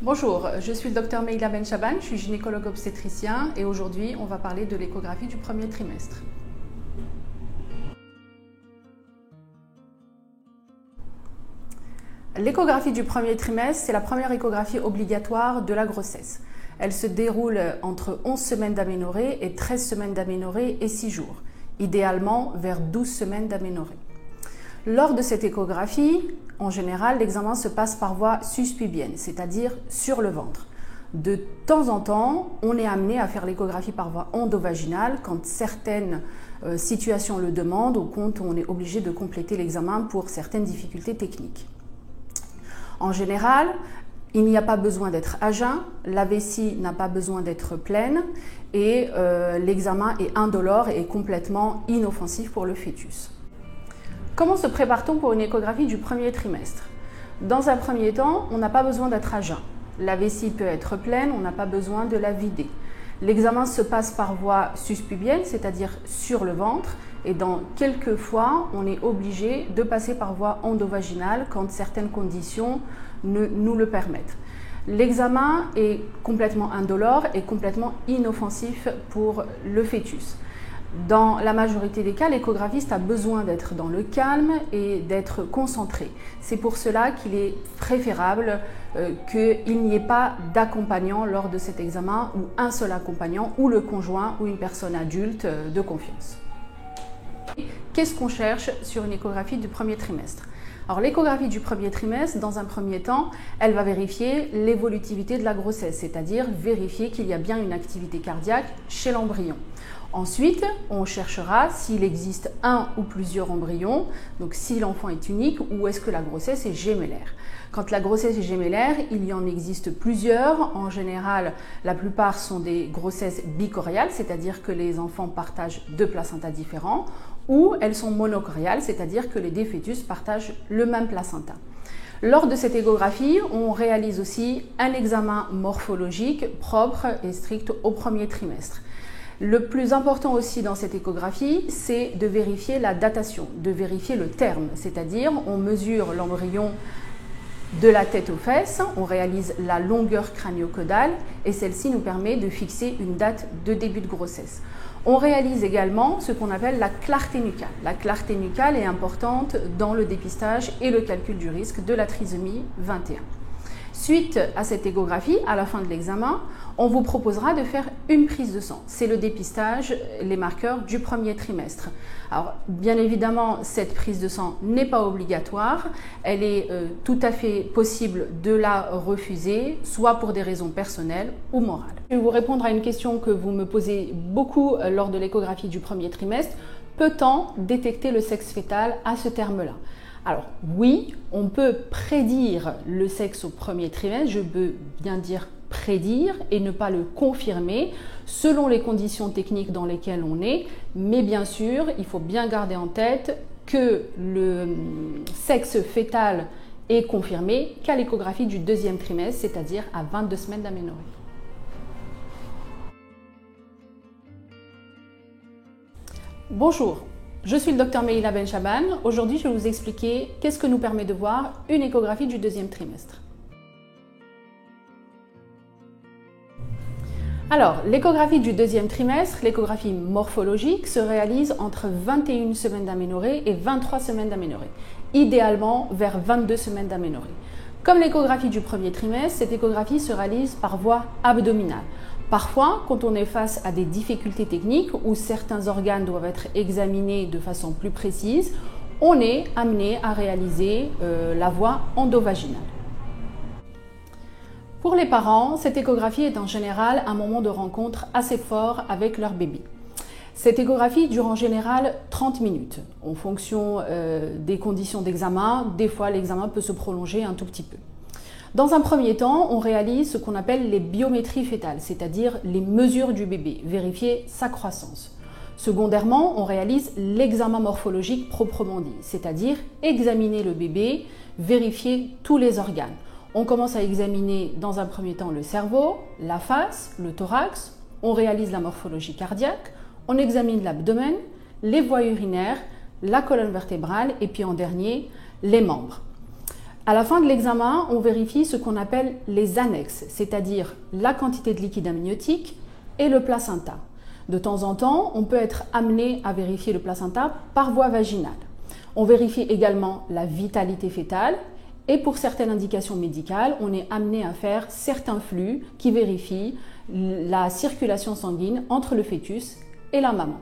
Bonjour, je suis le Dr Meila Benchaban, je suis gynécologue obstétricien et aujourd'hui on va parler de l'échographie du premier trimestre. L'échographie du premier trimestre, c'est la première échographie obligatoire de la grossesse. Elle se déroule entre 11 semaines d'aménorrhée et 13 semaines d'aménorrhée et 6 jours, idéalement vers 12 semaines d'aménorrhée. Lors de cette échographie, en général, l'examen se passe par voie suspubienne, c'est-à-dire sur le ventre. De temps en temps, on est amené à faire l'échographie par voie endovaginale quand certaines situations le demandent ou quand on est obligé de compléter l'examen pour certaines difficultés techniques. En général, il n'y a pas besoin d'être à jeun, la vessie n'a pas besoin d'être pleine et l'examen est indolore et complètement inoffensif pour le fœtus. Comment se prépare-t-on pour une échographie du premier trimestre? Dans un premier temps, on n'a pas besoin d'être à jeun. La vessie peut être pleine, on n'a pas besoin de la vider. L'examen se passe par voie suspubienne, c'est-à-dire sur le ventre, et dans quelques fois, on est obligé de passer par voie endovaginale quand certaines conditions nous le permettent. L'examen est complètement indolore et complètement inoffensif pour le fœtus. Dans la majorité des cas, l'échographiste a besoin d'être dans le calme et d'être concentré. C'est pour cela qu'il est préférable qu'il n'y ait pas d'accompagnant lors de cet examen ou un seul accompagnant ou le conjoint ou une personne adulte de confiance. Qu'est-ce qu'on cherche sur une échographie du premier trimestre? Alors l'échographie du premier trimestre, dans un premier temps, elle va vérifier l'évolutivité de la grossesse, c'est-à-dire vérifier qu'il y a bien une activité cardiaque chez l'embryon. Ensuite, on cherchera s'il existe un ou plusieurs embryons, donc si l'enfant est unique ou est-ce que la grossesse est gémellaire. Quand la grossesse est gémellaire, il y en existe plusieurs. En général, la plupart sont des grossesses bicoriales, c'est-à-dire que les enfants partagent deux placentas différents, ou elles sont monocoriales, c'est-à-dire que les deux fœtus partagent le même placenta. Lors de cette échographie, on réalise aussi un examen morphologique propre et strict au premier trimestre. Le plus important aussi dans cette échographie, c'est de vérifier la datation, de vérifier le terme, c'est-à-dire on mesure l'embryon de la tête aux fesses, on réalise la longueur crânio-caudale et celle-ci nous permet de fixer une date de début de grossesse. On réalise également ce qu'on appelle la clarté nucale. La clarté nucale est importante dans le dépistage et le calcul du risque de la trisomie 21. Suite à cette échographie, à la fin de l'examen, on vous proposera de faire une prise de sang. C'est le dépistage, les marqueurs du premier trimestre. Alors, bien évidemment, cette prise de sang n'est pas obligatoire. Elle est tout à fait possible de la refuser, soit pour des raisons personnelles ou morales. Je vais vous répondre à une question que vous me posez beaucoup lors de l'échographie du premier trimestre. Peut-on détecter le sexe fœtal à ce terme-là? Alors oui, on peut prédire le sexe au premier trimestre, je peux bien dire prédire et ne pas le confirmer selon les conditions techniques dans lesquelles on est, mais bien sûr, il faut bien garder en tête que le sexe fœtal est confirmé qu'à l'échographie du deuxième trimestre, c'est-à-dire à 22 semaines d'aménorrhée. Bonjour. Je suis le Dr Meila Benchaban. Aujourd'hui, je vais vous expliquer qu'est-ce que nous permet de voir une échographie du deuxième trimestre. Alors, l'échographie du deuxième trimestre, l'échographie morphologique, se réalise entre 21 semaines d'aménorrhée et 23 semaines d'aménorrhée, idéalement vers 22 semaines d'aménorrhée. Comme l'échographie du premier trimestre, cette échographie se réalise par voie abdominale. Parfois, quand on est face à des difficultés techniques où certains organes doivent être examinés de façon plus précise, on est amené à réaliser la voie endovaginale. Pour les parents, cette échographie est en général un moment de rencontre assez fort avec leur bébé. Cette échographie dure en général 30 minutes. En fonction des conditions d'examen, des fois l'examen peut se prolonger un tout petit peu. Dans un premier temps, on réalise ce qu'on appelle les biométries fœtales, c'est-à-dire les mesures du bébé, vérifier sa croissance. Secondairement, on réalise l'examen morphologique proprement dit, c'est-à-dire examiner le bébé, vérifier tous les organes. On commence à examiner dans un premier temps le cerveau, la face, le thorax, on réalise la morphologie cardiaque, on examine l'abdomen, les voies urinaires, la colonne vertébrale et puis en dernier, les membres. À la fin de l'examen, on vérifie ce qu'on appelle les annexes, c'est-à-dire la quantité de liquide amniotique et le placenta. De temps en temps, on peut être amené à vérifier le placenta par voie vaginale. On vérifie également la vitalité fœtale et pour certaines indications médicales, on est amené à faire certains flux qui vérifient la circulation sanguine entre le fœtus et la maman.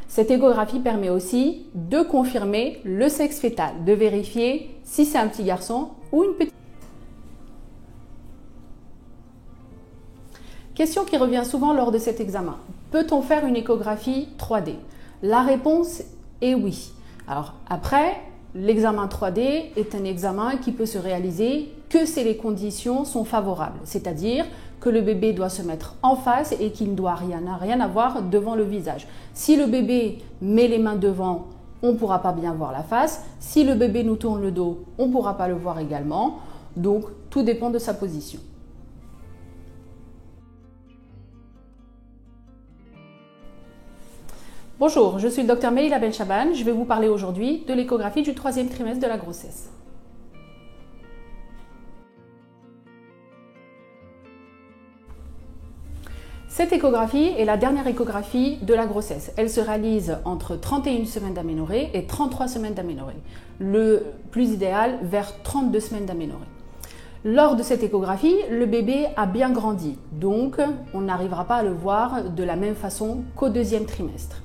Cette échographie permet aussi de confirmer le sexe fœtal, de vérifier si c'est un petit garçon ou une petite. Question qui revient souvent lors de cet examen. Peut-on faire une échographie 3D? La réponse est oui. Alors après, l'examen 3D est un examen qui peut se réaliser que si les conditions sont favorables, c'est-à-dire que le bébé doit se mettre en face et qu'il ne doit rien avoir devant le visage. Si le bébé met les mains devant, on ne pourra pas bien voir la face. Si le bébé nous tourne le dos, on ne pourra pas le voir également. Donc, tout dépend de sa position. Bonjour, je suis le Dr Meïla Benchaban. Je vais vous parler aujourd'hui de l'échographie du 3e trimestre de la grossesse. Cette échographie est la dernière échographie de la grossesse. Elle se réalise entre 31 semaines d'aménorrhée et 33 semaines d'aménorrhée. Le plus idéal vers 32 semaines d'aménorrhée. Lors de cette échographie, le bébé a bien grandi, donc on n'arrivera pas à le voir de la même façon qu'au 2e trimestre.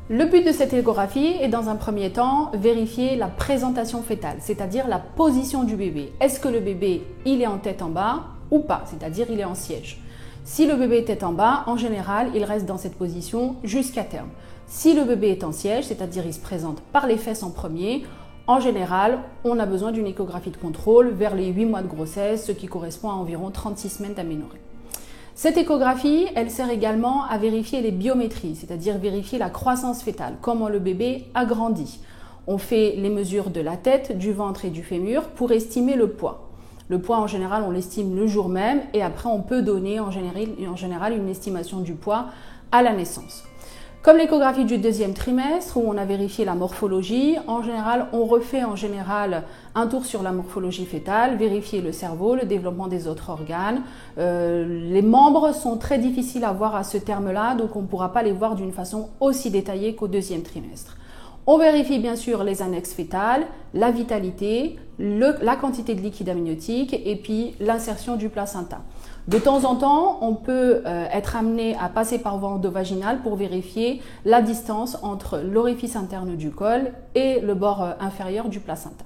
Le but de cette échographie est dans un premier temps vérifier la présentation fœtale, c'est-à-dire la position du bébé. Est-ce que le bébé il est en tête en bas ou pas, c'est-à-dire il est en siège. Si le bébé est tête en bas, en général, il reste dans cette position jusqu'à terme. Si le bébé est en siège, c'est-à-dire il se présente par les fesses en premier, en général, on a besoin d'une échographie de contrôle vers les 8 mois de grossesse, ce qui correspond à environ 36 semaines d'aménorrhée. Cette échographie, elle sert également à vérifier les biométries, c'est-à-dire vérifier la croissance fœtale, comment le bébé a grandi. On fait les mesures de la tête, du ventre et du fémur pour estimer le poids. Le poids, en général, on l'estime le jour même et après, on peut donner en général une estimation du poids à la naissance. Comme l'échographie du 2e trimestre où on a vérifié la morphologie, en général, on refait un tour sur la morphologie fœtale, vérifier le cerveau, le développement des autres organes. Les membres sont très difficiles à voir à ce terme-là, donc on ne pourra pas les voir d'une façon aussi détaillée qu'au 2e trimestre. On vérifie bien sûr les annexes fœtales, la vitalité, la quantité de liquide amniotique et puis l'insertion du placenta. De temps en temps, on peut être amené à passer par voie endovaginale pour vérifier la distance entre l'orifice interne du col et le bord inférieur du placenta.